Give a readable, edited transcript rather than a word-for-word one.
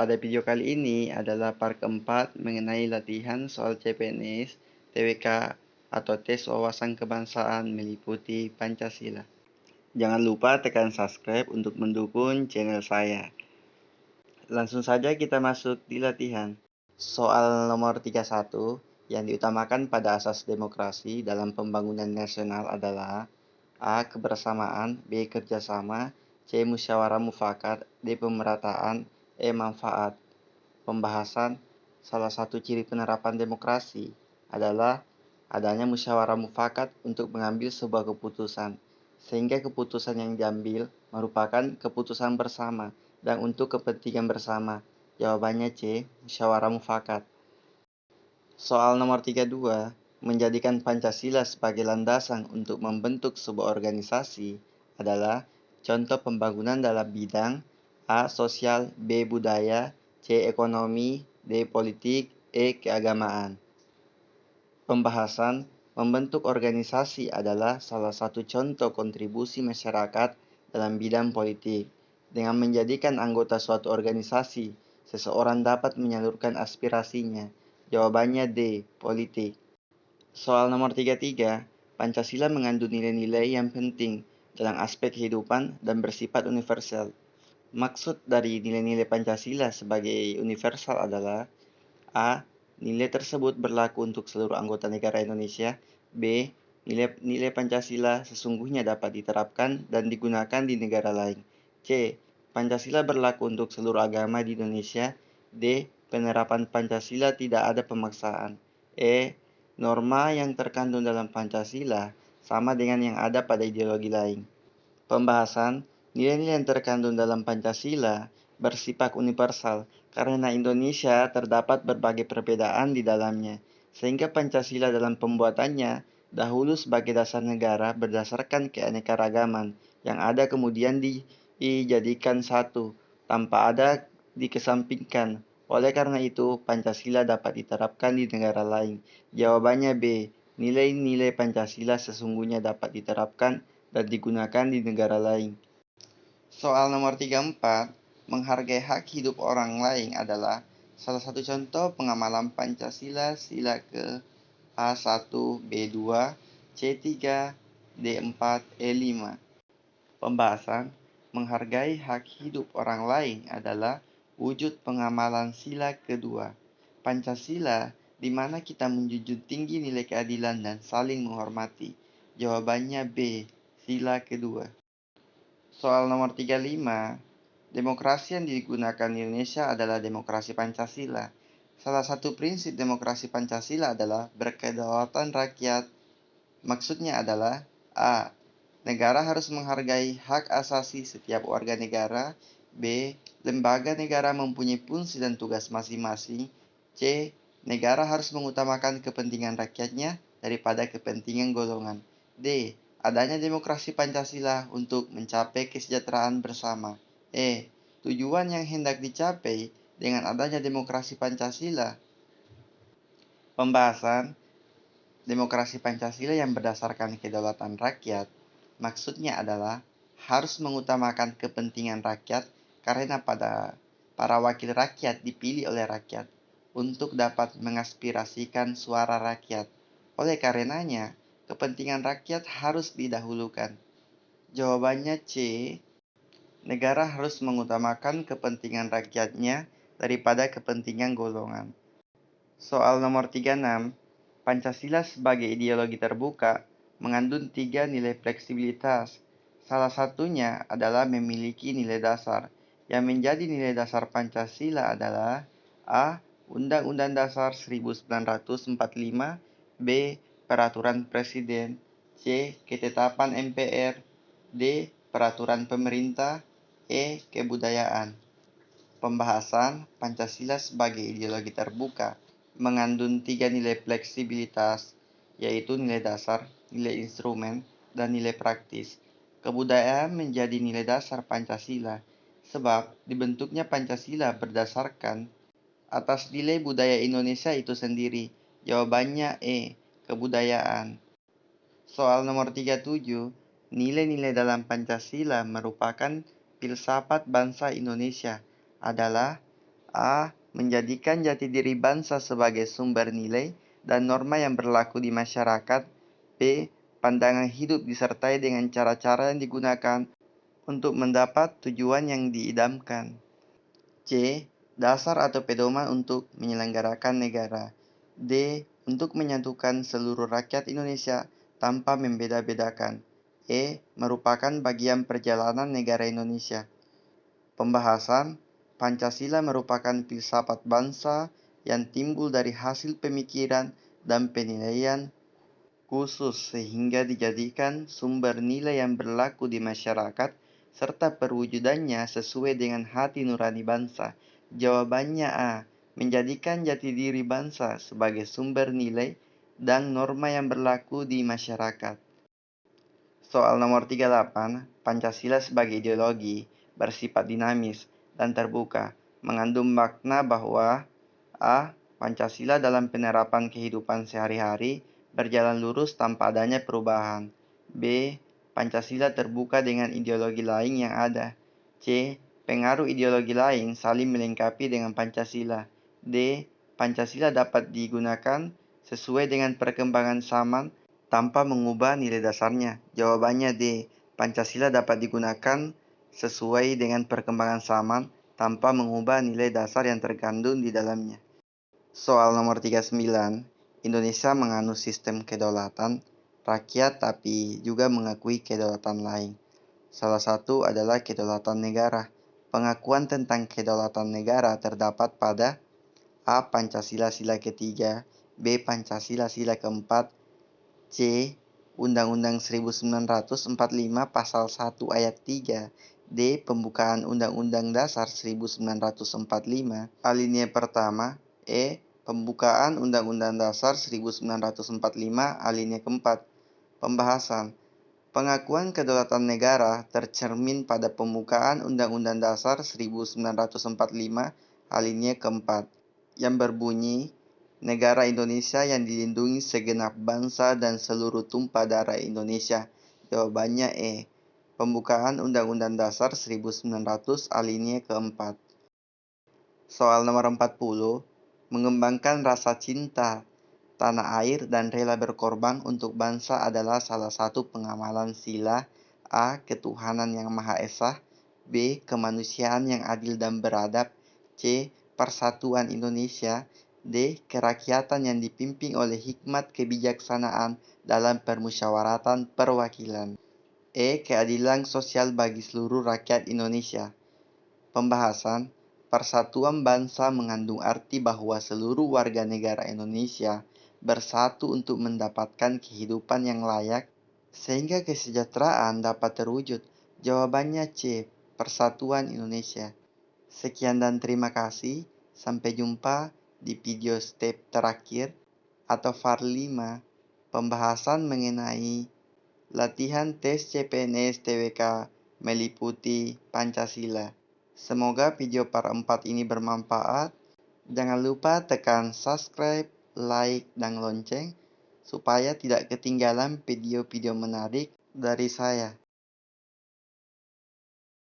Pada video kali ini adalah part keempat mengenai latihan soal CPNS, TWK, atau tes wawasan kebangsaan meliputi Pancasila. Jangan lupa tekan subscribe untuk mendukung channel saya. Langsung saja kita masuk di latihan. Soal nomor 31 yang diutamakan pada asas demokrasi dalam pembangunan nasional adalah A. Kebersamaan, B. Kerjasama, C. Musyawarah mufakat, D. Pemerataan, E. Manfaat. Pembahasan salah satu ciri penerapan demokrasi adalah adanya musyawarah mufakat untuk mengambil sebuah keputusan, sehingga keputusan yang diambil merupakan keputusan bersama dan untuk kepentingan bersama. Jawabannya C. Musyawarah mufakat. Soal nomor 32, menjadikan Pancasila sebagai landasan untuk membentuk sebuah organisasi adalah contoh pembangunan dalam bidang A. Sosial, B. Budaya, C. Ekonomi, D. Politik, E. Keagamaan. Pembahasan membentuk organisasi adalah salah satu contoh kontribusi masyarakat dalam bidang politik. Dengan menjadikan anggota suatu organisasi, seseorang dapat menyalurkan aspirasinya. Jawabannya D. Politik. Soal nomor 33, Pancasila mengandung nilai-nilai yang penting dalam aspek kehidupan dan bersifat universal. Maksud dari nilai-nilai Pancasila sebagai universal adalah A. Nilai tersebut berlaku untuk seluruh anggota negara Indonesia. B. Nilai Pancasila sesungguhnya dapat diterapkan dan digunakan di negara lain. C. Pancasila berlaku untuk seluruh agama di Indonesia. D. Penerapan Pancasila tidak ada pemaksaan. E. Norma yang terkandung dalam Pancasila sama dengan yang ada pada ideologi lain. Pembahasan nilai-nilai yang terkandung dalam Pancasila bersifat universal karena Indonesia terdapat berbagai perbedaan di dalamnya, sehingga Pancasila dalam pembuatannya dahulu sebagai dasar negara berdasarkan keanekaragaman yang ada kemudian dijadikan satu tanpa ada dikesampingkan. Oleh karena itu, Pancasila dapat diterapkan di negara lain. Jawabannya B. Nilai-nilai Pancasila sesungguhnya dapat diterapkan dan digunakan di negara lain. Soal nomor 34, menghargai hak hidup orang lain adalah salah satu contoh pengamalan Pancasila sila ke A1, B2, C3, D4, E5. Pembahasan menghargai hak hidup orang lain adalah wujud pengamalan sila kedua Pancasila, di mana kita menjunjung tinggi nilai keadilan dan saling menghormati. Jawabannya B. Sila kedua. Soal nomor 35, demokrasi yang digunakan di Indonesia adalah demokrasi Pancasila. Salah satu prinsip demokrasi Pancasila adalah berkedaulatan rakyat. Maksudnya adalah A. Negara harus menghargai hak asasi setiap warga negara. B. Lembaga negara mempunyai fungsi dan tugas masing-masing. C. Negara harus mengutamakan kepentingan rakyatnya daripada kepentingan golongan. D. Adanya demokrasi Pancasila untuk mencapai kesejahteraan bersama. E. Tujuan yang hendak dicapai dengan adanya demokrasi Pancasila. Pembahasan demokrasi Pancasila yang berdasarkan kedaulatan rakyat, maksudnya adalah harus mengutamakan kepentingan rakyat karena para wakil rakyat dipilih oleh rakyat untuk dapat mengaspirasikan suara rakyat. Oleh karenanya, kepentingan rakyat harus didahulukan. Jawabannya C. Negara harus mengutamakan kepentingan rakyatnya daripada kepentingan golongan. Soal nomor 36, Pancasila sebagai ideologi terbuka mengandung 3 nilai fleksibilitas. Salah satunya adalah memiliki nilai dasar. Yang menjadi nilai dasar Pancasila adalah A. Undang-Undang Dasar 1945, B. Peraturan Presiden, C. Ketetapan MPR, D. Peraturan Pemerintah, E. Kebudayaan. Pembahasan Pancasila sebagai ideologi terbuka mengandung 3 nilai fleksibilitas, yaitu nilai dasar, nilai instrumen, dan nilai praktis. Kebudayaan menjadi nilai dasar Pancasila, sebab dibentuknya Pancasila berdasarkan atas nilai budaya Indonesia itu sendiri. Jawabannya E. Kebudayaan. Soal nomor 37, nilai-nilai dalam Pancasila merupakan filsafat bangsa Indonesia adalah A. Menjadikan jati diri bangsa sebagai sumber nilai dan norma yang berlaku di masyarakat. B. Pandangan hidup disertai dengan cara-cara yang digunakan untuk mendapat tujuan yang diidamkan. C. Dasar atau pedoman untuk menyelenggarakan negara. D. Untuk menyatukan seluruh rakyat Indonesia tanpa membeda-bedakan. E. Merupakan bagian perjalanan negara Indonesia. Pembahasan, Pancasila merupakan filsafat bangsa yang timbul dari hasil pemikiran dan penilaian khusus sehingga dijadikan sumber nilai yang berlaku di masyarakat serta perwujudannya sesuai dengan hati nurani bangsa. Jawabannya A. Menjadikan jati diri bangsa sebagai sumber nilai dan norma yang berlaku di masyarakat. Soal nomor 38, Pancasila sebagai ideologi bersifat dinamis dan terbuka, mengandung makna bahwa A. Pancasila dalam penerapan kehidupan sehari-hari berjalan lurus tanpa adanya perubahan. B. Pancasila terbuka dengan ideologi lain yang ada. C. Pengaruh ideologi lain saling melengkapi dengan Pancasila. D. Pancasila dapat digunakan sesuai dengan perkembangan zaman tanpa mengubah nilai dasarnya. Jawabannya D. Pancasila dapat digunakan sesuai dengan perkembangan zaman tanpa mengubah nilai dasar yang terkandung di dalamnya. Soal nomor 39, Indonesia menganut sistem kedaulatan rakyat tapi juga mengakui kedaulatan lain. Salah satu adalah kedaulatan negara. Pengakuan tentang kedaulatan negara terdapat pada A. Pancasila sila ketiga, B. Pancasila sila keempat, C. Undang-Undang 1945 Pasal 1 Ayat 3, D. Pembukaan Undang-Undang Dasar 1945 Alinea pertama, E. Pembukaan Undang-Undang Dasar 1945 Alinea keempat. Pembahasan. Pengakuan kedaulatan negara tercermin pada pembukaan Undang-Undang Dasar 1945 Alinea keempat yang berbunyi Negara Indonesia yang dilindungi segenap bangsa dan seluruh tumpah darah Indonesia. Jawabannya E. Pembukaan Undang-Undang Dasar 1900 Alinea keempat. Soal nomor 40. Mengembangkan rasa cinta tanah air dan rela berkorban untuk bangsa adalah salah satu pengamalan sila A. Ketuhanan yang Maha Esa, B. Kemanusiaan yang adil dan beradab, C. Persatuan Indonesia, D. Kerakyatan yang dipimpin oleh hikmat kebijaksanaan dalam permusyawaratan perwakilan, E. Keadilan sosial bagi seluruh rakyat Indonesia. Pembahasan, persatuan bangsa mengandung arti bahwa seluruh warga negara Indonesia bersatu untuk mendapatkan kehidupan yang layak sehingga kesejahteraan dapat terwujud. Jawabannya C. Persatuan Indonesia. Sekian dan terima kasih. Sampai jumpa di video step terakhir atau VAR 5 pembahasan mengenai latihan tes CPNS TWK meliputi Pancasila. Semoga video part 4 ini bermanfaat. Jangan lupa tekan subscribe, like, dan lonceng supaya tidak ketinggalan video-video menarik dari saya.